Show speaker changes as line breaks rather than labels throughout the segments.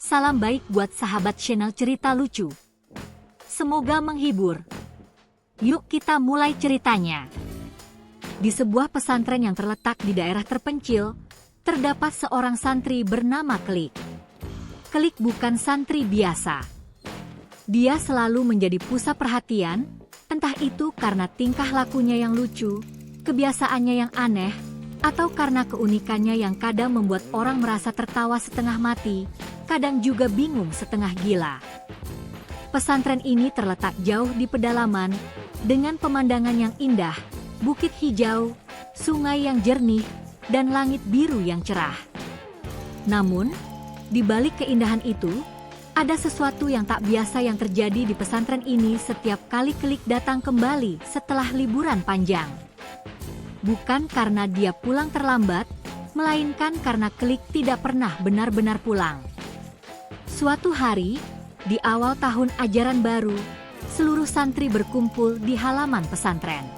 Salam baik buat sahabat channel cerita lucu. Semoga menghibur. Yuk kita mulai ceritanya. Di sebuah pesantren yang terletak di daerah terpencil, terdapat seorang santri bernama Klik. Klik bukan santri biasa. Dia selalu menjadi pusat perhatian, entah itu karena tingkah lakunya yang lucu, kebiasaannya yang aneh, atau karena keunikannya yang kadang membuat orang merasa tertawa setengah mati, kadang juga bingung setengah gila. Pesantren ini terletak jauh di pedalaman, dengan pemandangan yang indah, bukit hijau, sungai yang jernih, dan langit biru yang cerah. Namun, di balik keindahan itu, ada sesuatu yang tak biasa yang terjadi di pesantren ini setiap kali Klik datang kembali setelah liburan panjang. Bukan karena dia pulang terlambat, melainkan karena Klik tidak pernah benar-benar pulang. Suatu hari, di awal tahun ajaran baru, seluruh santri berkumpul di halaman pesantren.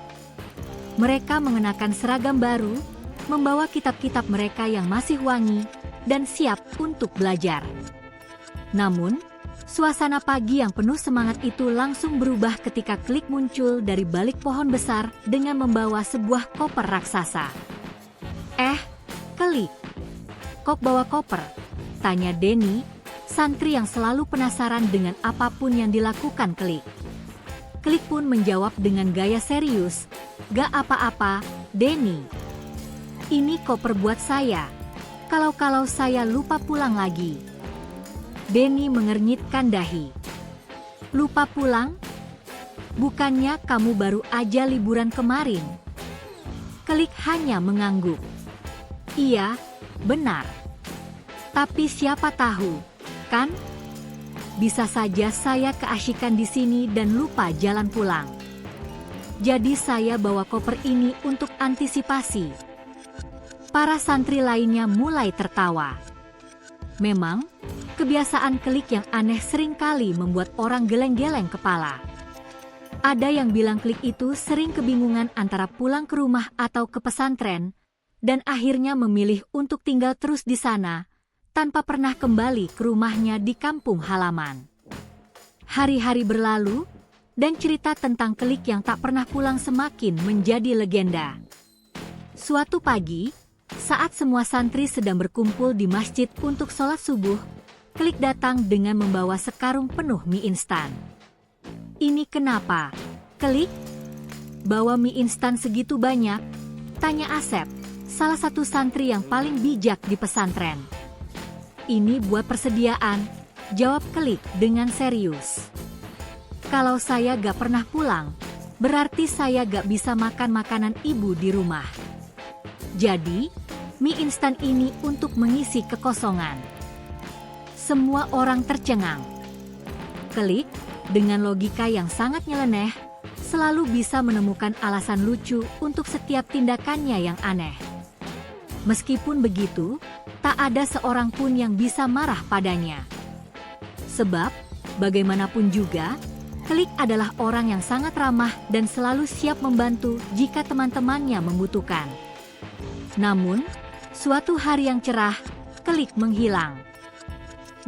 Mereka mengenakan seragam baru, membawa kitab-kitab mereka yang masih wangi, dan siap untuk belajar. Namun, suasana pagi yang penuh semangat itu langsung berubah ketika Klik muncul dari balik pohon besar dengan membawa sebuah koper raksasa. Klik, kok bawa koper? Tanya Denny, santri yang selalu penasaran dengan apapun yang dilakukan Klik. Klik pun menjawab dengan gaya serius, "Gak apa-apa, Denny. Ini koper buat saya. Kalau saya lupa pulang lagi." Denny mengernyitkan dahi. "Lupa pulang? Bukannya kamu baru aja liburan kemarin?" Klik hanya mengangguk. "Iya, benar. Tapi siapa tahu, kan? Bisa saja saya keasyikan di sini dan lupa jalan pulang. Jadi saya bawa koper ini untuk antisipasi." Para santri lainnya mulai tertawa. Memang, kebiasaan Klik yang aneh seringkali membuat orang geleng-geleng kepala. Ada yang bilang Klik itu sering kebingungan antara pulang ke rumah atau ke pesantren, dan akhirnya memilih untuk tinggal terus di sana, tanpa pernah kembali ke rumahnya di kampung halaman. Hari-hari berlalu, dan cerita tentang Klik yang tak pernah pulang semakin menjadi legenda. Suatu pagi, saat semua santri sedang berkumpul di masjid untuk sholat subuh, Klik datang dengan membawa sekarung penuh mie instan. "Ini kenapa, Klik? Bawa mie instan segitu banyak?" tanya Asep, salah satu santri yang paling bijak di pesantren. "Ini buat persediaan," jawab Klik dengan serius. "Kalau saya gak pernah pulang, berarti saya gak bisa makan makanan ibu di rumah. Jadi, mie instan ini untuk mengisi kekosongan." Semua orang tercengang. Klik, dengan logika yang sangat nyeleneh, selalu bisa menemukan alasan lucu untuk setiap tindakannya yang aneh. Meskipun begitu, tak ada seorang pun yang bisa marah padanya. Sebab, bagaimanapun juga, Klik adalah orang yang sangat ramah dan selalu siap membantu jika teman-temannya membutuhkan. Namun, suatu hari yang cerah, Klik menghilang.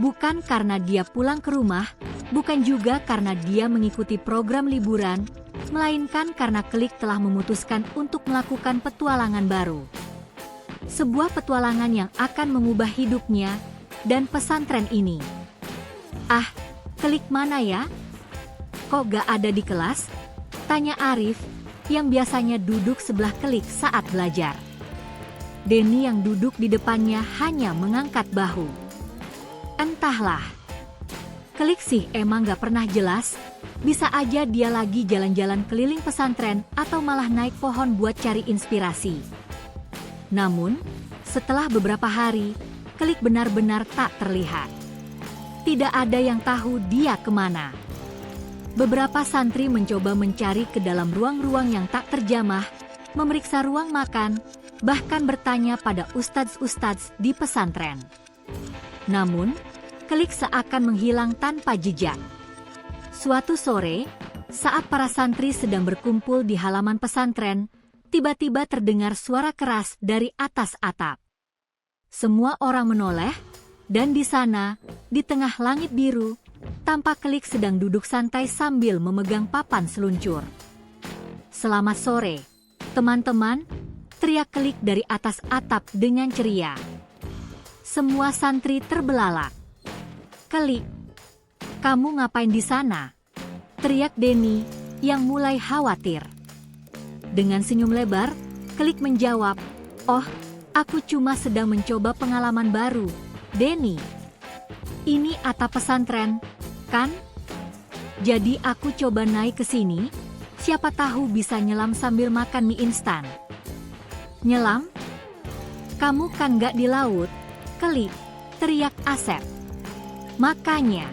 Bukan karena dia pulang ke rumah, bukan juga karena dia mengikuti program liburan, melainkan karena Klik telah memutuskan untuk melakukan petualangan baru. Sebuah petualangan yang akan mengubah hidupnya dan pesantren ini. Klik mana ya? Kok gak ada di kelas? Tanya Arif, yang biasanya duduk sebelah Klik saat belajar. Denny yang duduk di depannya hanya mengangkat bahu. Entahlah. Klik sih emang gak pernah jelas, bisa aja dia lagi jalan-jalan keliling pesantren atau malah naik pohon buat cari inspirasi. Namun, setelah beberapa hari, Klik benar-benar tak terlihat. Tidak ada yang tahu dia kemana. Beberapa santri mencoba mencari ke dalam ruang-ruang yang tak terjamah, memeriksa ruang makan, bahkan bertanya pada ustadz-ustadz di pesantren. Namun, Klik seakan menghilang tanpa jejak. Suatu sore, saat para santri sedang berkumpul di halaman pesantren, tiba-tiba terdengar suara keras dari atas atap. Semua orang menoleh, Dan di sana, di tengah langit biru, tampak Klik sedang duduk santai sambil memegang papan seluncur. "Selamat sore, teman-teman," teriak Klik dari atas atap dengan ceria. Semua santri terbelalak. "Klik, kamu ngapain di sana?" teriak Denny yang mulai khawatir. Dengan senyum lebar, Klik menjawab, "Oh, aku cuma sedang mencoba pengalaman baru, Denny. Ini atap pesantren, kan? Jadi aku coba naik ke sini, siapa tahu bisa nyelam sambil makan mie instan." "Nyelam? Kamu kan gak di laut, Klik," teriak Asep. "Makanya,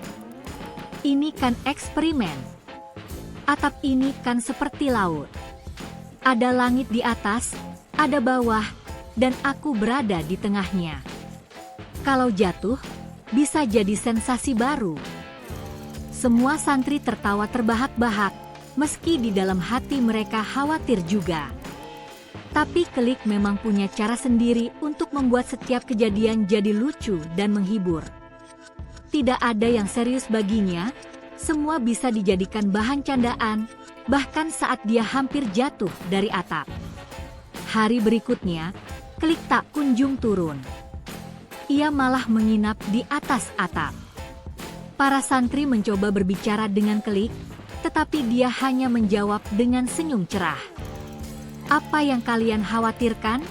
ini kan eksperimen. Atap ini kan seperti laut. Ada langit di atas, ada bawah, dan aku berada di tengahnya. Kalau jatuh, bisa jadi sensasi baru." Semua santri tertawa terbahak-bahak, meski di dalam hati mereka khawatir juga. Tapi Klik memang punya cara sendiri untuk membuat setiap kejadian jadi lucu dan menghibur. Tidak ada yang serius baginya, semua bisa dijadikan bahan candaan, bahkan saat dia hampir jatuh dari atap. Hari berikutnya, Klik tak kunjung turun. Ia malah menginap di atas atap. Para santri mencoba berbicara dengan Klik, tetapi dia hanya menjawab dengan senyum cerah. "Apa yang kalian khawatirkan?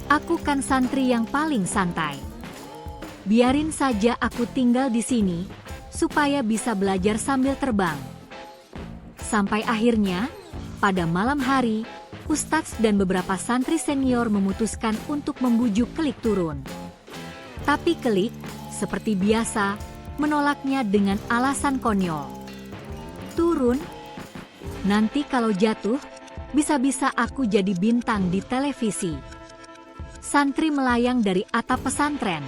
Aku kan santri yang paling santai. Biarin saja aku tinggal di sini, supaya bisa belajar sambil terbang." Sampai akhirnya, pada malam hari, Ustadz dan beberapa santri senior memutuskan untuk membujuk Klik turun. Tapi Klik, seperti biasa, menolaknya dengan alasan konyol. "Turun? Nanti kalau jatuh, bisa-bisa aku jadi bintang di televisi." Santri melayang dari atap pesantren.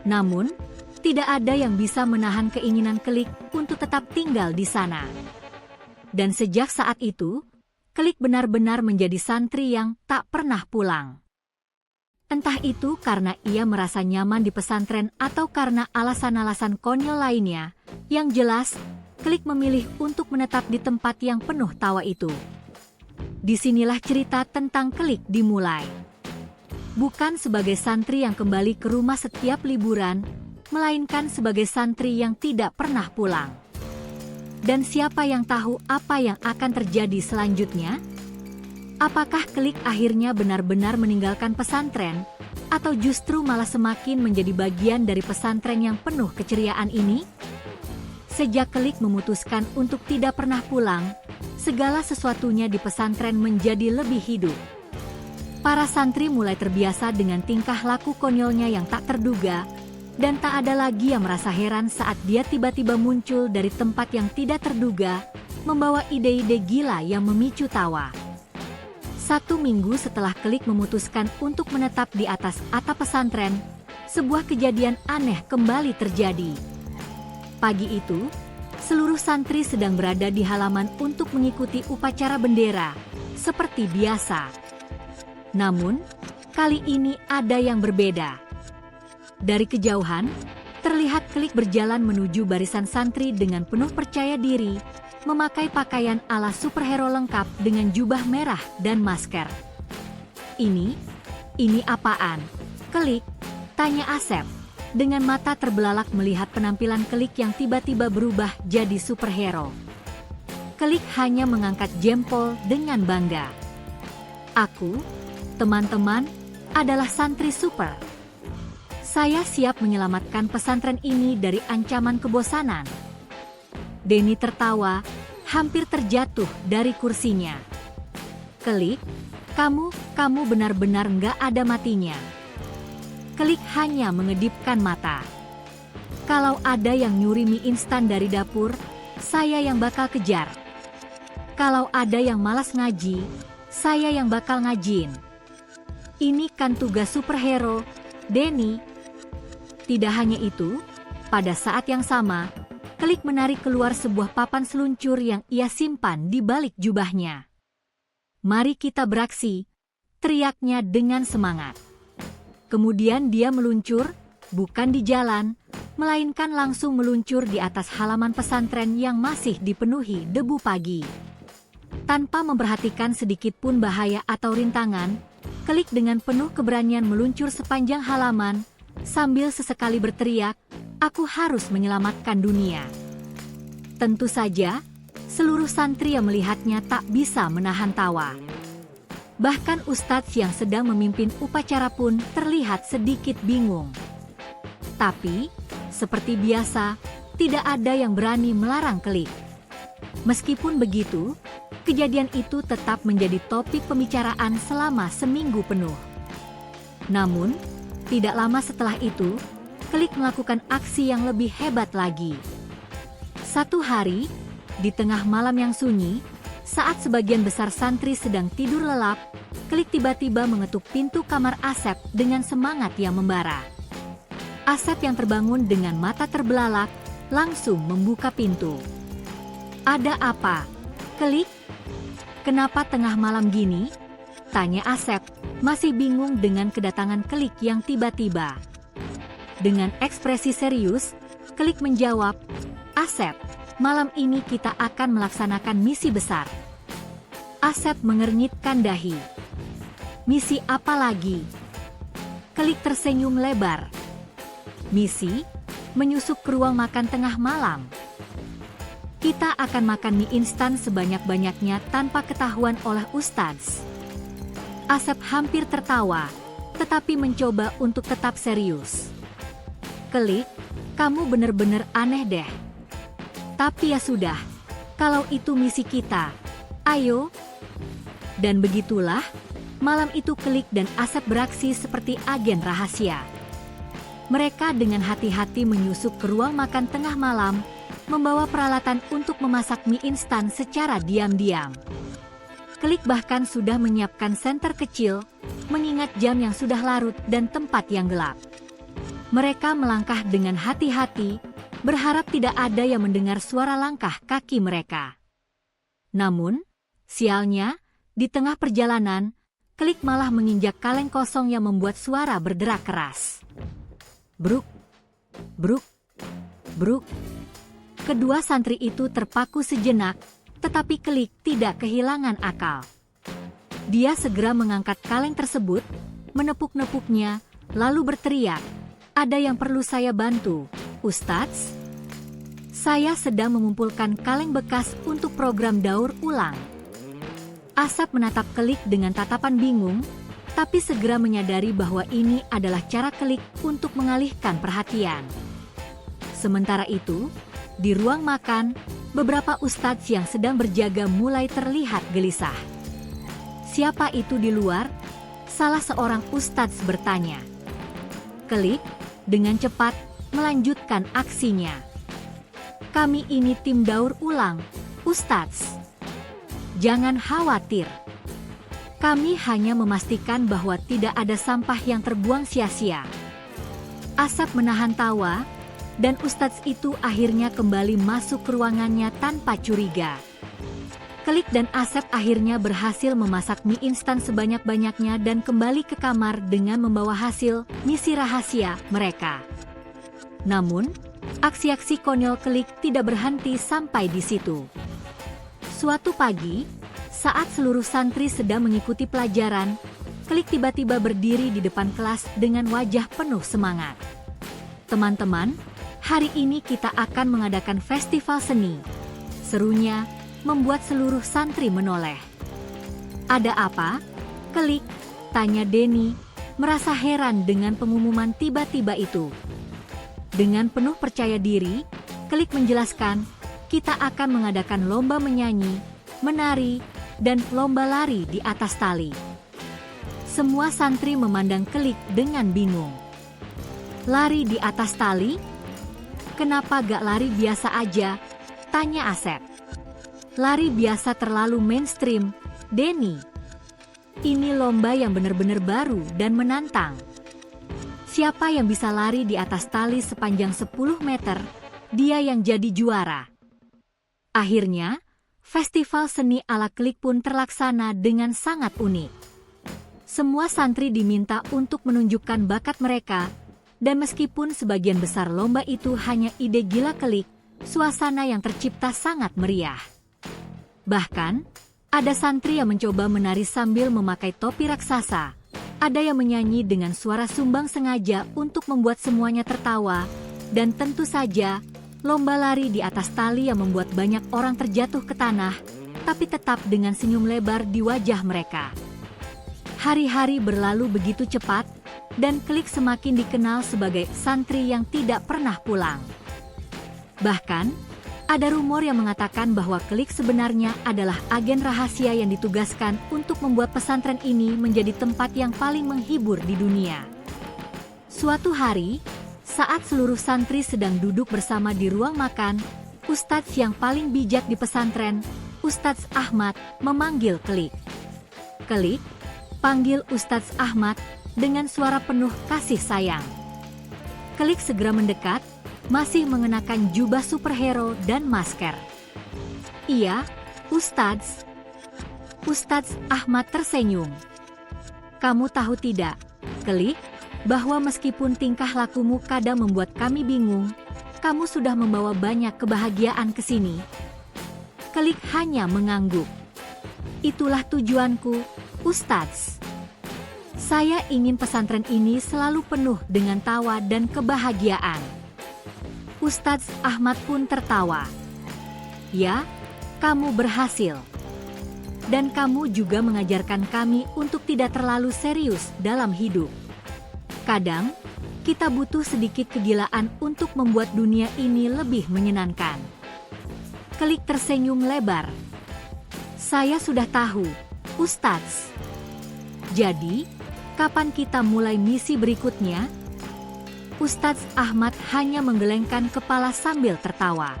Namun, tidak ada yang bisa menahan keinginan Klik untuk tetap tinggal di sana. Dan sejak saat itu, Klik benar-benar menjadi santri yang tak pernah pulang. Entah itu karena ia merasa nyaman di pesantren atau karena alasan-alasan konyol lainnya, yang jelas, Klik memilih untuk menetap di tempat yang penuh tawa itu. Disinilah cerita tentang Klik dimulai. Bukan sebagai santri yang kembali ke rumah setiap liburan, melainkan sebagai santri yang tidak pernah pulang. Dan siapa yang tahu apa yang akan terjadi selanjutnya? Apakah Klik akhirnya benar-benar meninggalkan pesantren, atau justru malah semakin menjadi bagian dari pesantren yang penuh keceriaan ini? Sejak Klik memutuskan untuk tidak pernah pulang, segala sesuatunya di pesantren menjadi lebih hidup. Para santri mulai terbiasa dengan tingkah laku konyolnya yang tak terduga, dan tak ada lagi yang merasa heran saat dia tiba-tiba muncul dari tempat yang tidak terduga, membawa ide-ide gila yang memicu tawa. 1 minggu setelah Klik memutuskan untuk menetap di atas atap pesantren, sebuah kejadian aneh kembali terjadi. Pagi itu, seluruh santri sedang berada di halaman untuk mengikuti upacara bendera, seperti biasa. Namun, kali ini ada yang berbeda. Dari kejauhan, terlihat Klik berjalan menuju barisan santri dengan penuh percaya diri, memakai pakaian ala superhero lengkap dengan jubah merah dan masker. Ini apaan, Klik?" tanya Asep, dengan mata terbelalak melihat penampilan Klik yang tiba-tiba berubah jadi superhero. Klik hanya mengangkat jempol dengan bangga. "Aku, teman-teman, adalah santri super. Saya siap menyelamatkan pesantren ini dari ancaman kebosanan." Denny tertawa, hampir terjatuh dari kursinya. "Klik, kamu benar-benar nggak ada matinya." Klik hanya mengedipkan mata. "Kalau ada yang nyuri mie instan dari dapur, saya yang bakal kejar. Kalau ada yang malas ngaji, saya yang bakal ngajiin. Ini kan tugas superhero, Denny." Tidak hanya itu, pada saat yang sama, Klik menarik keluar sebuah papan seluncur yang ia simpan di balik jubahnya. "Mari kita beraksi," teriaknya dengan semangat. Kemudian dia meluncur, bukan di jalan, melainkan langsung meluncur di atas halaman pesantren yang masih dipenuhi debu pagi. Tanpa memperhatikan sedikit pun bahaya atau rintangan, Klik dengan penuh keberanian meluncur sepanjang halaman, sambil sesekali berteriak, "Aku harus menyelamatkan dunia." Tentu saja, seluruh santri yang melihatnya tak bisa menahan tawa. Bahkan ustadz yang sedang memimpin upacara pun terlihat sedikit bingung. Tapi, seperti biasa, tidak ada yang berani melarang Klik. Meskipun begitu, kejadian itu tetap menjadi topik pembicaraan selama seminggu penuh. Namun, tidak lama setelah itu, Klik melakukan aksi yang lebih hebat lagi. Satu hari, di tengah malam yang sunyi, saat sebagian besar santri sedang tidur lelap, Klik tiba-tiba mengetuk pintu kamar Asep dengan semangat yang membara. Asep yang terbangun dengan mata terbelalak, langsung membuka pintu. "Ada apa, Klik? Kenapa tengah malam gini?" tanya Asep, masih bingung dengan kedatangan Klik yang tiba-tiba. Dengan ekspresi serius, Klik menjawab, "Asep, malam ini kita akan melaksanakan misi besar." Asep mengernyitkan dahi. "Misi apa lagi?" Klik tersenyum lebar. "Misi, menyusup ke ruang makan tengah malam. Kita akan makan mie instan sebanyak-banyaknya tanpa ketahuan oleh ustadz." Asep hampir tertawa, tetapi mencoba untuk tetap serius. "Klik, kamu benar-benar aneh deh. Tapi ya sudah, kalau itu misi kita, ayo." Dan begitulah, malam itu Klik dan Asep beraksi seperti agen rahasia. Mereka dengan hati-hati menyusup ke ruang makan tengah malam, membawa peralatan untuk memasak mie instan secara diam-diam. Klik bahkan sudah menyiapkan senter kecil, mengingat jam yang sudah larut dan tempat yang gelap. Mereka melangkah dengan hati-hati, berharap tidak ada yang mendengar suara langkah kaki mereka. Namun, sialnya, di tengah perjalanan, Klik malah menginjak kaleng kosong yang membuat suara berderak keras. Bruk, bruk, bruk. Kedua santri itu terpaku sejenak, tetapi Klik tidak kehilangan akal. Dia segera mengangkat kaleng tersebut, menepuk-nepuknya, lalu berteriak, "Ada yang perlu saya bantu, ustadz? Saya sedang mengumpulkan kaleng bekas untuk program daur ulang." Asep menatap Klik dengan tatapan bingung, tapi segera menyadari bahwa ini adalah cara Klik untuk mengalihkan perhatian. Sementara itu, di ruang makan, beberapa ustadz yang sedang berjaga mulai terlihat gelisah. "Siapa itu di luar?" salah seorang ustadz bertanya. Klik dengan cepat melanjutkan aksinya. "Kami ini tim daur ulang, ustadz. Jangan khawatir. Kami hanya memastikan bahwa tidak ada sampah yang terbuang sia-sia." Asep menahan tawa, dan ustadz itu akhirnya kembali masuk ke ruangannya tanpa curiga. Klik dan Asep akhirnya berhasil memasak mie instan sebanyak-banyaknya dan kembali ke kamar dengan membawa hasil misi rahasia mereka. Namun, aksi-aksi konyol Klik tidak berhenti sampai di situ. Suatu pagi, saat seluruh santri sedang mengikuti pelajaran, Klik tiba-tiba berdiri di depan kelas dengan wajah penuh semangat. "Teman-teman, hari ini kita akan mengadakan festival seni," serunya, membuat seluruh santri menoleh. "Ada apa, Klik?" tanya Denny, merasa heran dengan pengumuman tiba-tiba itu. Dengan penuh percaya diri, Klik menjelaskan, "Kita akan mengadakan lomba menyanyi, menari, dan lomba lari di atas tali." Semua santri memandang Klik dengan bingung. "Lari di atas tali? Kenapa gak lari biasa aja?" tanya Asep. "Lari biasa terlalu mainstream, Denny. Ini lomba yang benar-benar baru dan menantang. Siapa yang bisa lari di atas tali sepanjang 10 meter, dia yang jadi juara." Akhirnya, festival seni ala Klik pun terlaksana dengan sangat unik. Semua santri diminta untuk menunjukkan bakat mereka, Dan meskipun sebagian besar lomba itu hanya ide gila Klik, suasana yang tercipta sangat meriah. Bahkan, ada santri yang mencoba menari sambil memakai topi raksasa. Ada yang menyanyi dengan suara sumbang sengaja untuk membuat semuanya tertawa. Dan tentu saja, lomba lari di atas tali yang membuat banyak orang terjatuh ke tanah, tapi tetap dengan senyum lebar di wajah mereka. Hari-hari berlalu begitu cepat, dan Klik semakin dikenal sebagai santri yang tidak pernah pulang. Bahkan, ada rumor yang mengatakan bahwa Klik sebenarnya adalah agen rahasia yang ditugaskan untuk membuat pesantren ini menjadi tempat yang paling menghibur di dunia. Suatu hari, saat seluruh santri sedang duduk bersama di ruang makan, Ustadz yang paling bijak di pesantren, Ustadz Ahmad, memanggil Klik. "Klik," panggil Ustadz Ahmad dengan suara penuh kasih sayang. Klik segera mendekat, masih mengenakan jubah superhero dan masker. "Iya, Ustadz." Ustadz Ahmad tersenyum. "Kamu tahu tidak, Klik, bahwa meskipun tingkah lakumu kadang membuat kami bingung, kamu sudah membawa banyak kebahagiaan ke sini." Klik hanya mengangguk. "Itulah tujuanku, Ustadz. Saya ingin pesantren ini selalu penuh dengan tawa dan kebahagiaan." Ustadz Ahmad pun tertawa. "Ya, kamu berhasil. Dan kamu juga mengajarkan kami untuk tidak terlalu serius dalam hidup. Kadang, kita butuh sedikit kegilaan untuk membuat dunia ini lebih menyenangkan." Klik tersenyum lebar. "Saya sudah tahu, Ustadz. Jadi, kapan kita mulai misi berikutnya?" Ustadz Ahmad hanya menggelengkan kepala sambil tertawa.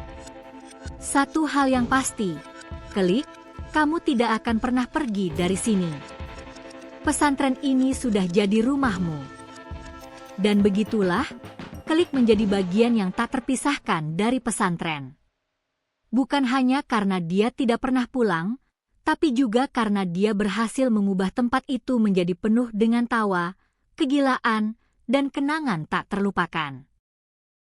"Satu hal yang pasti, Klik, kamu tidak akan pernah pergi dari sini. Pesantren ini sudah jadi rumahmu." Dan begitulah, Klik menjadi bagian yang tak terpisahkan dari pesantren. Bukan hanya karena dia tidak pernah pulang, tapi juga karena dia berhasil mengubah tempat itu menjadi penuh dengan tawa, kegilaan, dan kenangan tak terlupakan.